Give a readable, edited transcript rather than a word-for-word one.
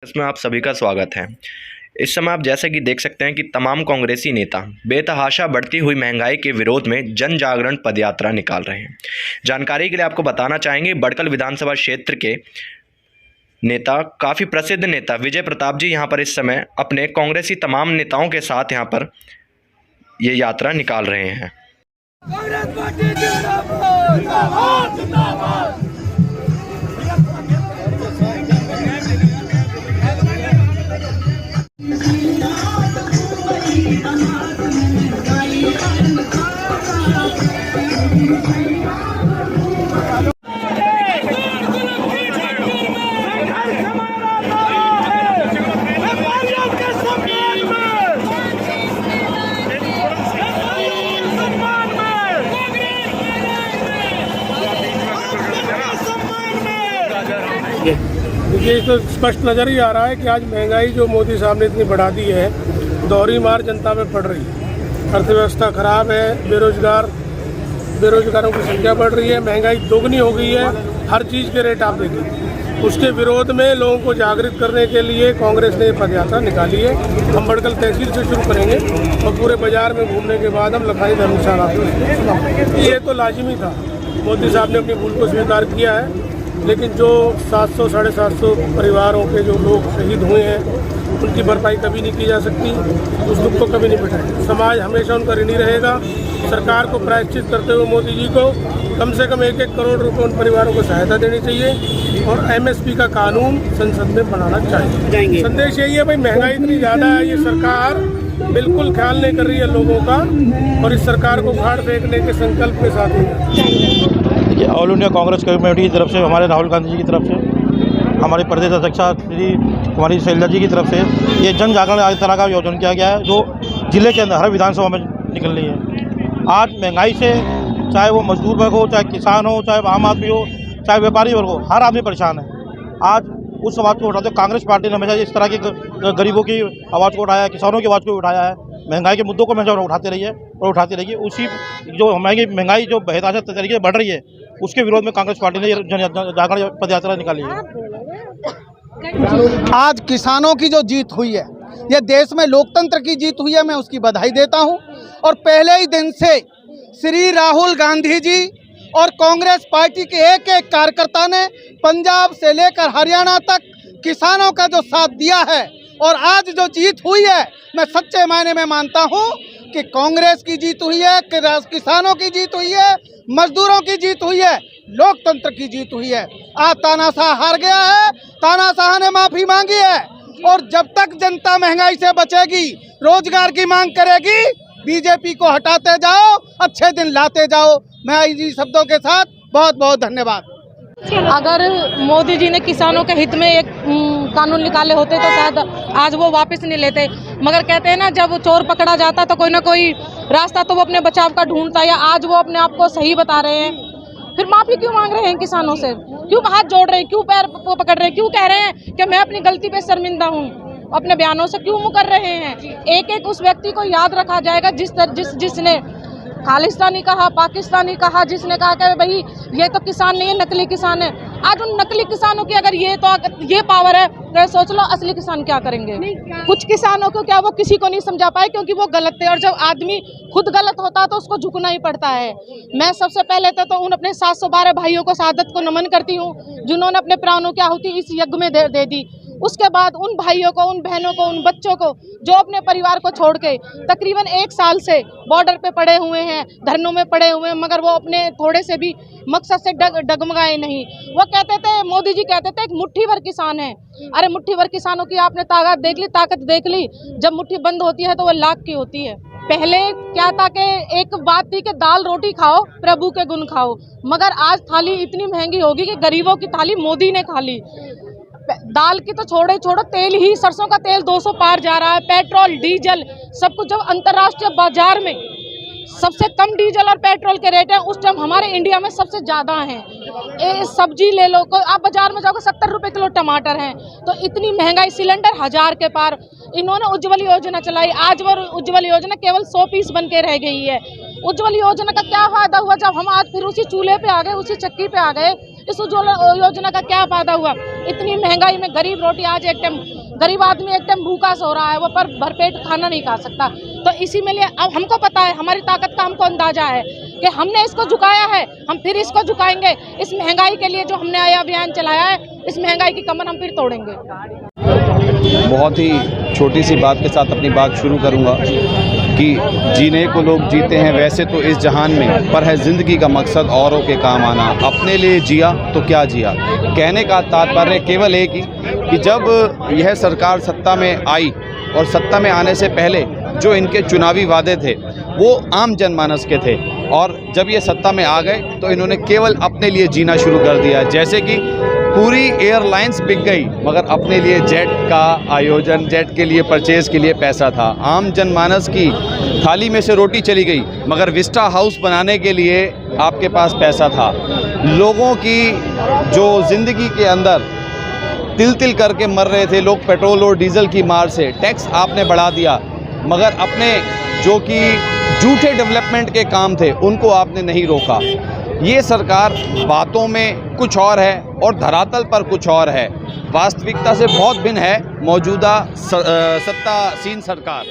इसमें आप सभी का स्वागत है। इस समय आप जैसे कि देख सकते हैं कि तमाम कांग्रेसी नेता बेतहाशा बढ़ती हुई महंगाई के विरोध में जन जागरण पदयात्रा निकाल रहे हैं। जानकारी के लिए आपको बताना चाहेंगे, बड़कल विधानसभा क्षेत्र के नेता, काफ़ी प्रसिद्ध नेता विजय प्रताप जी यहाँ पर इस समय अपने कांग्रेसी तमाम नेताओं के साथ यहाँ पर ये यात्रा निकाल रहे हैं। देखिए, तो स्पष्ट नज़र ही आ रहा है कि आज महंगाई जो मोदी साहब ने इतनी बढ़ा दी है, दोहरी मार जनता में पड़ रही है। अर्थव्यवस्था खराब है, बेरोजगारों की संख्या बढ़ रही है, महंगाई दोगुनी हो गई है, हर चीज़ के रेट आप देखिए। उसके विरोध में लोगों को जागृत करने के लिए कांग्रेस ने पदयात्रा निकाली है। हम बड़कल तहसील से शुरू करेंगे और पूरे बाजार में घूमने के बाद हम लखानी धर्मशाला से। ये तो लाजिमी था, मोदी साहब ने अपनी भूल को स्वीकार किया है, लेकिन जो 700 साढ़े 700 परिवारों के जो लोग शहीद हुए हैं उनकी भरपाई कभी नहीं की जा सकती, उस दुख को कभी नहीं मिटाएगा। समाज हमेशा उनका ऋणी रहेगा। सरकार को प्रायश्चित करते हुए मोदी जी को कम से कम 1-1 करोड़ रुपए उन परिवारों को सहायता देनी चाहिए और MSP का कानून संसद में बनाना चाहिए। संदेश यही है भाई, महंगाई इतनी ज़्यादा है, ये सरकार बिल्कुल ख्याल नहीं कर रही है लोगों का और इस सरकार को उखाड़ फेंकने के संकल्प के साथ ही ऑल इंडिया कांग्रेस कमेटी की तरफ से, हमारे राहुल गांधी जी की तरफ से, हमारे प्रदेश अध्यक्षा श्री कुमारी शैलजा जी की तरफ से ये जन जागरण आज तरह का आयोजन किया गया है, जो जिले के अंदर हर विधानसभा में निकल रही है। आज महंगाई से चाहे वो मजदूर वर्ग हो, चाहे किसान हो, चाहे आम आदमी हो, चाहे व्यापारी वर्ग हो, हर आदमी परेशान है। आज उस आवाज़ को उठाते कांग्रेस पार्टी ने हमेशा इस तरह के गरीबों की आवाज़ को उठाया है, किसानों की आवाज़ को उठाया है, महंगाई के मुद्दों को हमेशा उठाते रही है और उठाती रहेगी। उसी जो महंगाई जो बेतहाशा तरीके से बढ़ रही है, उसके विरोध में कांग्रेस पार्टी ने जन जागरण पदयात्रा निकाली है। आज किसानों की जो जीत हुई है, ये देश में लोकतंत्र की जीत हुई है, मैं उसकी बधाई देता हूं। और पहले ही दिन से श्री राहुल गांधी जी और कांग्रेस पार्टी के एक-एक कार्यकर्ता ने पंजाब से लेकर हरियाणा तक किसानों का जो साथ दिया है और आज जो जीत हुई है, मैं सच्चे मायने में मानता हूं कि कांग्रेस की जीत हुई है, किसानों की जीत हुई है, मजदूरों की जीत हुई है, लोकतंत्र की जीत हुई है। आज तानाशाह हार गया है, तानाशाह ने माफी मांगी है और जब तक जनता महंगाई से बचेगी, रोजगार की मांग करेगी, बीजेपी को हटाते जाओ, अच्छे दिन लाते जाओ। मैं इन्हीं शब्दों के साथ बहुत बहुत धन्यवाद। अगर मोदी जी ने किसानों के हित में एक कानून निकाले होते तो शायद आज वो वापस नहीं लेते, मगर कहते हैं ना, जब चोर पकड़ा जाता तो कोई ना कोई रास्ता तो वो अपने बचाव का ढूंढता है। आज वो अपने आप को सही बता रहे हैं, फिर माफी क्यों मांग रहे हैं किसानों से? क्यों हाथ जोड़ रहे हैं? क्यों पैर पकड़ रहे हैं? क्यों कह रहे हैं कि मैं अपनी गलती पे शर्मिंदा हूँ? अपने बयानों से क्यों मुकर रहे हैं? एक एक उस व्यक्ति को याद रखा जाएगा जिसने खालिस्तानी कहा, पाकिस्तानी कहा, जिसने कहा कि भाई ये तो किसान नहीं है, नकली किसान है। आज उन नकली किसानों की अगर ये पावर है तो सोच लो असली किसान क्या करेंगे। कुछ किसानों को क्या वो किसी को नहीं समझा पाए क्योंकि वो गलत थे, और जब आदमी खुद गलत होता है तो उसको झुकना ही पड़ता है। मैं सबसे पहले तो उन अपने 712 भाइयों को शहादत को नमन करती हूँ जिन्होंने अपने प्राणों की आहुति इस यज्ञ में दे दी। उसके बाद उन भाइयों को, उन बहनों को, उन बच्चों को जो अपने परिवार को छोड़ के तकरीबन 1 साल से बॉर्डर पे पड़े हुए हैं, धरनों में पड़े हुए हैं, मगर वो अपने थोड़े से भी मकसद से डगमगाए नहीं। वो कहते थे, मोदी जी कहते थे, एक मुट्ठी भर किसान है। अरे मुट्ठी भर किसानों की आपने ताकत देख ली। जब मुट्ठी बंद होती है तो वो लाख की होती है। पहले क्या था कि एक बात थी कि दाल रोटी खाओ, प्रभु के गुण खाओ, मगर आज थाली इतनी महंगी होगी कि गरीबों की थाली मोदी ने खा ली। दाल की तो छोड़ो, तेल ही, सरसों का तेल 200 पार जा रहा है, पेट्रोल, डीजल, सब कुछ। जब अंतर्राष्ट्रीय बाजार में सबसे कम डीजल और पेट्रोल के रेट हैं, उस टाइम हमारे इंडिया में सबसे ज़्यादा हैं। सब्जी ले लो, आप बाजार में जाओगे 70 रुपये किलो टमाटर हैं। तो इतनी महंगाई, सिलेंडर 1000 के पार। इन्होंने उज्ज्वल योजना चलाई, आज वो उज्ज्वल योजना केवल 100 पीस बन के रह गई है। उज्ज्वल योजना का क्या फायदा हुआ जब हम आज फिर उसी चूल्हे पे आ गए, उसी चक्की पे आ गए। इस उज्ज्वल योजना का क्या फायदा हुआ? इतनी महंगाई में गरीब रोटी आज एक टाइम गरीब आदमी एक टाइम भूखा सो रहा है, वो पर भरपेट खाना नहीं खा सकता। तो इसी में लिए अब हमको पता है, हमारी ताकत का हमको अंदाजा है कि हमने इसको झुकाया है, हम फिर इसको झुकाएंगे। इस महंगाई के लिए जो हमने आया अभियान चलाया है, इस महंगाई की कमर हम फिर तोड़ेंगे। बहुत ही छोटी सी बात के साथ अपनी बात शुरू करूंगा कि जीने को लोग जीते हैं वैसे तो इस जहान में, पर है ज़िंदगी का मकसद औरों के काम आना। अपने लिए जिया तो क्या जिया। कहने का तात्पर्य केवल एक ही कि जब यह सरकार सत्ता में आई और सत्ता में आने से पहले जो इनके चुनावी वादे थे वो आम जनमानस के थे, और जब ये सत्ता में आ गए तो इन्होंने केवल अपने लिए जीना शुरू कर दिया। जैसे कि पूरी एयरलाइंस बिक गई, मगर अपने लिए जेट का आयोजन, जेट के लिए परचेज़ के लिए पैसा था। आम जनमानस की थाली में से रोटी चली गई, मगर विस्टा हाउस बनाने के लिए आपके पास पैसा था। लोगों की जो ज़िंदगी के अंदर तिल तिल करके मर रहे थे लोग पेट्रोल और डीजल की मार से, टैक्स आपने बढ़ा दिया, मगर अपने जो कि झूठे डेवलपमेंट के काम थे उनको आपने नहीं रोका। ये सरकार बातों में कुछ और है और धरातल पर कुछ और है। वास्तविकता से बहुत भिन्न है मौजूदा सत्तासीन सरकार।